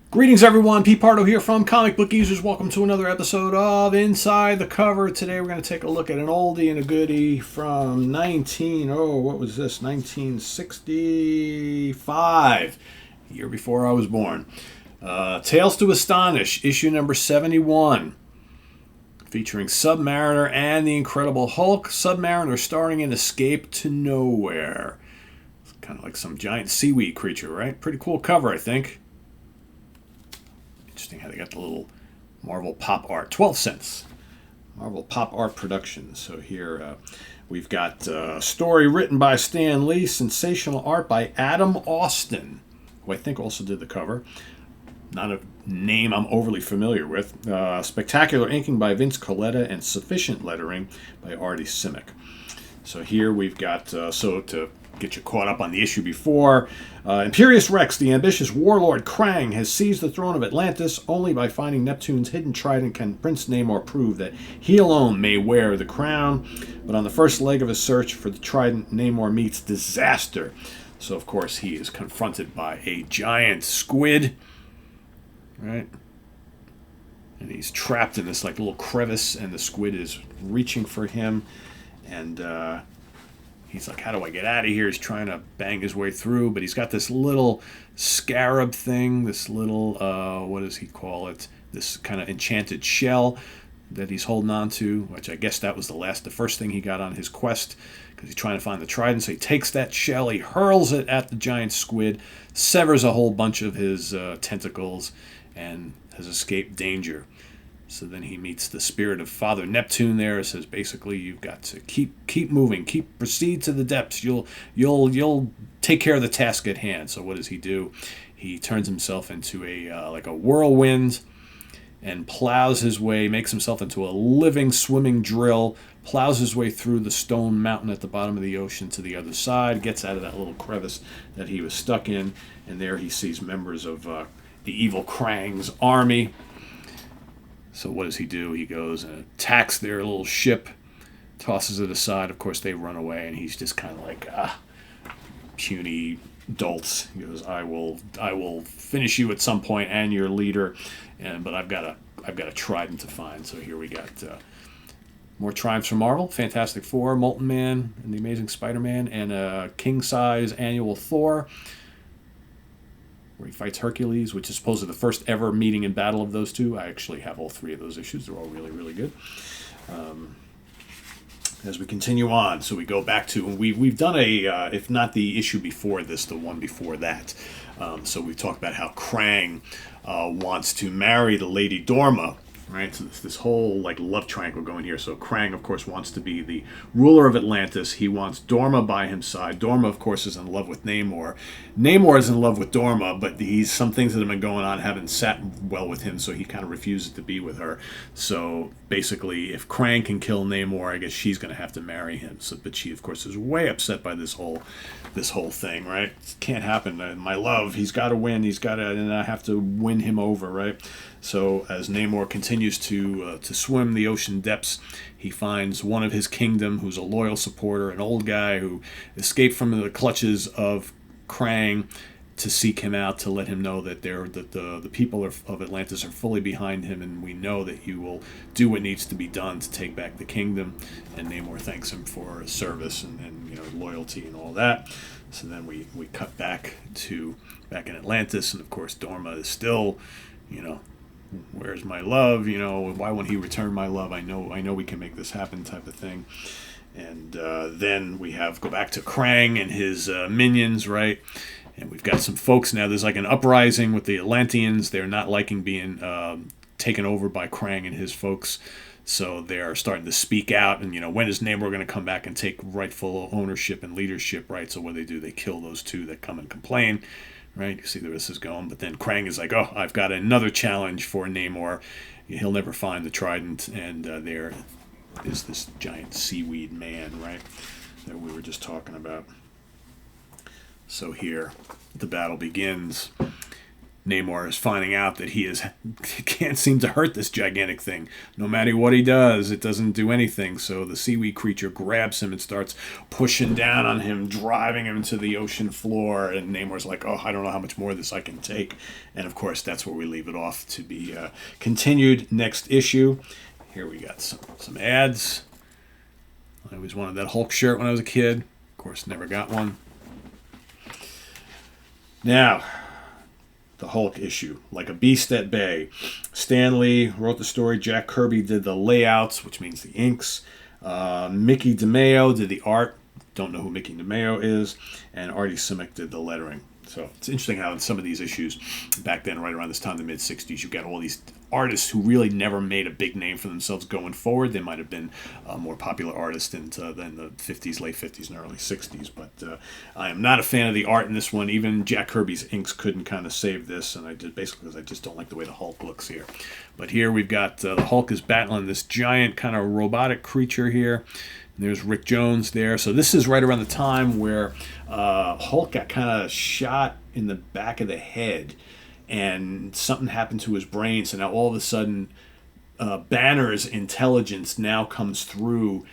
Greetings, everyone. Pete Pardo here from Comic Book Users. Welcome to another episode of Inside the Cover. Today we're going to take a look at an oldie and a goodie from 1965, the year before I was born. Tales to Astonish, issue number 71, featuring Submariner and the Incredible Hulk. Submariner starring in Escape to Nowhere. It's kind of like some giant seaweed creature, right? Pretty cool cover, I think. Interesting how they got the little Marvel pop art. 12 cents. Marvel pop art productions. So here we've got a story written by Stan Lee, sensational art by Adam Austin, who I think also did the cover. Not a name I'm overly familiar with. Spectacular inking by Vince Coletta and sufficient lettering by Artie Simic. So here we've got, so to get you caught up on the issue before, Imperious Rex, the ambitious warlord Krang, has seized the throne of Atlantis. Only by finding Neptune's hidden trident can Prince Namor prove that he alone may wear the crown. But on the first leg of his search for the trident, Namor meets disaster. So, of course, he is confronted by a giant squid, right? And he's trapped in this like little crevice, and the squid is reaching for him. And he's like, how do I get out of here? He's trying to bang his way through, but he's got this little scarab thing, this little, what does he call it? This kind of enchanted shell that he's holding on to, which I guess that was the first thing he got on his quest, because he's trying to find the trident. So he takes that shell, he hurls it at the giant squid, severs a whole bunch of his tentacles, and has escaped danger. So then he meets the spirit of Father Neptune there. It says basically you've got to keep moving, proceed to the depths. You'll take care of the task at hand. So what does he do? He turns himself into a like a whirlwind and plows his way, makes himself into a living swimming drill, plows his way through the stone mountain at the bottom of the ocean to the other side, gets out of that little crevice that he was stuck in, and there he sees members of the evil Krang's army. So what does he do? He goes and attacks their little ship, tosses it aside. Of course, they run away, and he's just kind of like, puny dolts. He goes, I will finish you at some point and your leader, but I've got a trident to find. So here we got more triumphs from Marvel: Fantastic Four, Molten Man, and the Amazing Spider-Man, and a king-size annual Thor, where he fights Hercules, which is supposedly the first ever meeting in battle of those two. I actually have all three of those issues. They're all really, really good. As we continue on, so we go back to, we've done if not the issue before this, the one before that. So we talked about how Krang wants to marry the Lady Dorma, right? So this whole like love triangle going here. So Krang, of course, wants to be the ruler of Atlantis. He wants Dorma by his side. Dorma, of course, is in love with Namor. Namor is in love with Dorma, but some things that have been going on haven't sat well with him, so he kind of refuses to be with her. So basically, if Krang can kill Namor, I guess she's going to have to marry him. So, but she, of course, is way upset by this whole thing, right? It can't happen. My love, he's got to win. And I have to win him over, right? So as Namor continues to swim the ocean depths, he finds one of his kingdom who's a loyal supporter, an old guy who escaped from the clutches of Krang, to seek him out, to let him know that the people of Atlantis are fully behind him, and we know that he will do what needs to be done to take back the kingdom. And Namor thanks him for his service and loyalty and all that. So then we cut back in Atlantis, and of course Dorma is still, where's my love? Why won't he return my love? I know we can make this happen, type of thing. And then we go back to Krang and his minions, right? And we've got some folks now. There's like an uprising with the Atlanteans. They're not liking being taken over by Krang and his folks. So they're starting to speak out. And, when is Namor going to come back and take rightful ownership and leadership, right? So what do? They kill those two that come and complain, right? You see where this is going. But then Krang is like, oh, I've got another challenge for Namor. He'll never find the trident. And there is this giant seaweed man, right, that we were just talking about. So here, the battle begins. Namor is finding out that he can't seem to hurt this gigantic thing. No matter what he does, it doesn't do anything. So the seaweed creature grabs him and starts pushing down on him, driving him to the ocean floor. And Namor's like, oh, I don't know how much more of this I can take. And of course, that's where we leave it off to be continued next issue. Here we got some ads. I always wanted that Hulk shirt when I was a kid. Of course, never got one. Now, the Hulk issue, Like a Beast at Bay. Stan Lee wrote the story. Jack Kirby did the layouts, which means the inks. Mickey DeMeo did the art. Don't know who Mickey DeMeo is. And Artie Simek did the lettering. So it's interesting how in some of these issues back then, right around this time, the mid-'60s, you got all these artists who really never made a big name for themselves going forward. They might have been more popular artists than the 50s, late 50s, and early 60s. But I am not a fan of the art in this one. Even Jack Kirby's inks couldn't kind of save this, and I did basically because I just don't like the way the Hulk looks here. But here we've got the Hulk is battling this giant kind of robotic creature here. There's Rick Jones there. So this is right around the time where Hulk got kind of shot in the back of the head and something happened to his brain. So now all of a sudden Banner's intelligence now comes through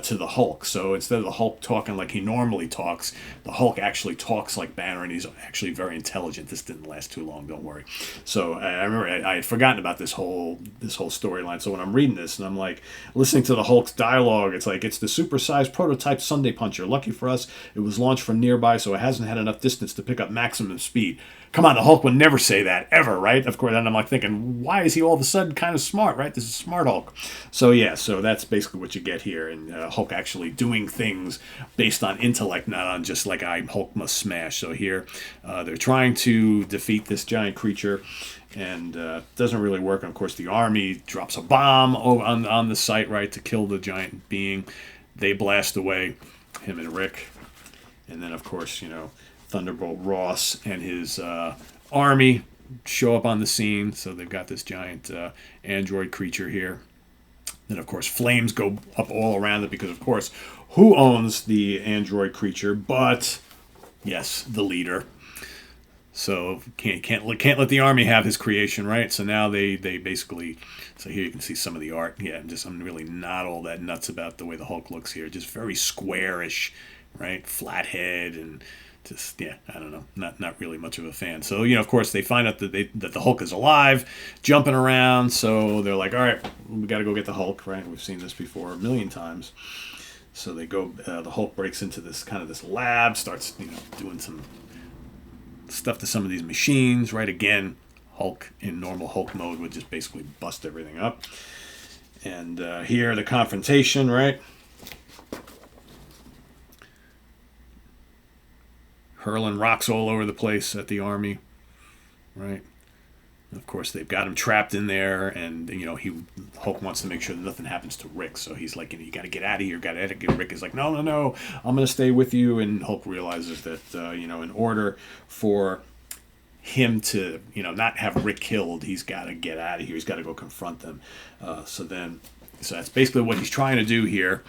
to the Hulk. So instead of the Hulk talking like he normally talks, the Hulk actually talks like Banner, and he's actually very intelligent. This didn't last too long, don't worry. So I remember I had forgotten about this whole storyline. So when I'm reading this and I'm like listening to the Hulk's dialogue, it's like it's the supersized prototype Sunday Puncher. Lucky for us, it was launched from nearby, so it hasn't had enough distance to pick up maximum speed. Come on, the Hulk would never say that, ever, right? Of course, and I'm like thinking, why is he all of a sudden kind of smart, right? This is smart Hulk. So yeah, so that's basically what you get here, and Hulk actually doing things based on intellect, not on just like Hulk must smash. So here, they're trying to defeat this giant creature, and doesn't really work. And of course, the army drops a bomb on the site, right, to kill the giant being. They blast away, him and Rick, and then of course, Thunderbolt Ross and his army show up on the scene. So they've got this giant android creature here. Then, of course, flames go up all around it because, of course, who owns the android creature but, yes, the leader. So can't let the army have his creation, right? So now they basically... So here you can see some of the art. Yeah, I'm really not all that nuts about the way the Hulk looks here. Just very squarish, right? Flat head and... Just, yeah, I don't know, not really much of a fan. So, of course, they find out that the Hulk is alive, jumping around. So they're like, all right, we got to go get the Hulk, right? We've seen this before a million times. So they go. The Hulk breaks into this lab, starts doing some stuff to some of these machines, right? Again, Hulk in normal Hulk mode would just basically bust everything up. And here the confrontation, right? Hurling rocks all over the place at the army, right? And of course, they've got him trapped in there, and Hulk wants to make sure that nothing happens to Rick. So he's like, you got to get out of here. Rick is like, no, I'm going to stay with you. And Hulk realizes that in order for him to not have Rick killed, he's got to get out of here. He's got to go confront them. So that's basically what he's trying to do here.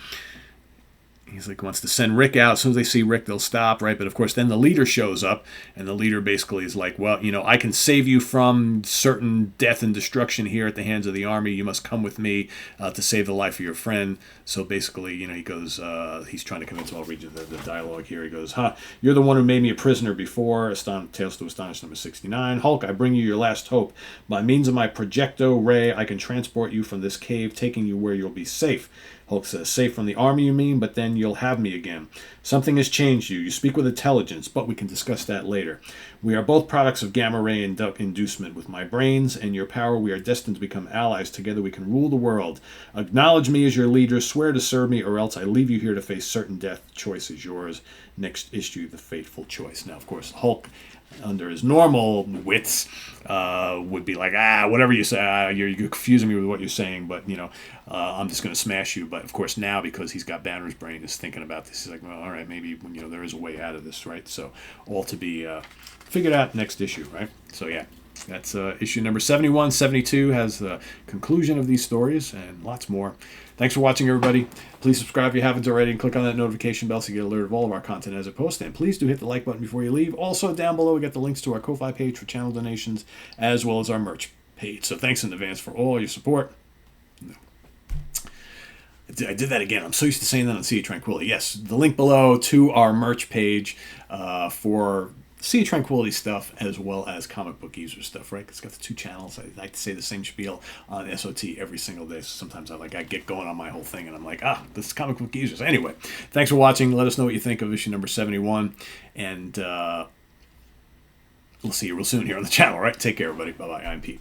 He's like, wants to send Rick out. As soon as they see Rick, they'll stop, right? But of course, then the leader shows up, and the leader basically is like, well, I can save you from certain death and destruction here at the hands of the army. You must come with me to save the life of your friend. So basically, he goes, he's trying to convince him. I'll read you the dialogue here. He goes, you're the one who made me a prisoner before. Tales to Astonish number 69. Hulk, I bring you your last hope. By means of my projecto ray, I can transport you from this cave, taking you where you'll be safe. Hulk says, safe from the army, you mean? But then you'll have me again. Something has changed you. You speak with intelligence, but we can discuss that later. We are both products of gamma ray inducement. With my brains and your power, we are destined to become allies. Together we can rule the world. Acknowledge me as your leader. Swear to serve me, or else I leave you here to face certain death. The choice is yours. Next issue, the fateful choice. Now, of course, Hulk, under his normal wits, would be like, whatever you say, you're confusing me with what you're saying, but, I'm just going to smash you. But, of course, now, because he's got Banner's brain, is thinking about this. He's like, well, all right, maybe, there is a way out of this, right? So, all to be figured out next issue, right? So, yeah. That's issue number 71. 72 has the conclusion of these stories and lots more. Thanks for watching, everybody. Please subscribe if you haven't already and click on that notification bell so you get alerted of all of our content as it posts. And please do hit the like button before you leave. Also, down below, we got the links to our Ko-Fi page for channel donations as well as our merch page. So thanks in advance for all your support. I did that again. I'm so used to saying that on Sea of Tranquility. Yes, the link below to our merch page for Sea of Tranquility stuff as well as comic book user stuff, right? It's got the two channels. I like to say the same spiel on SOT every single day. So sometimes I get going on my whole thing and I'm like, this is comic book users. Anyway, thanks for watching. Let us know what you think of issue number 71. And we'll see you real soon here on the channel, right? Take care, everybody. Bye-bye. I'm Pete.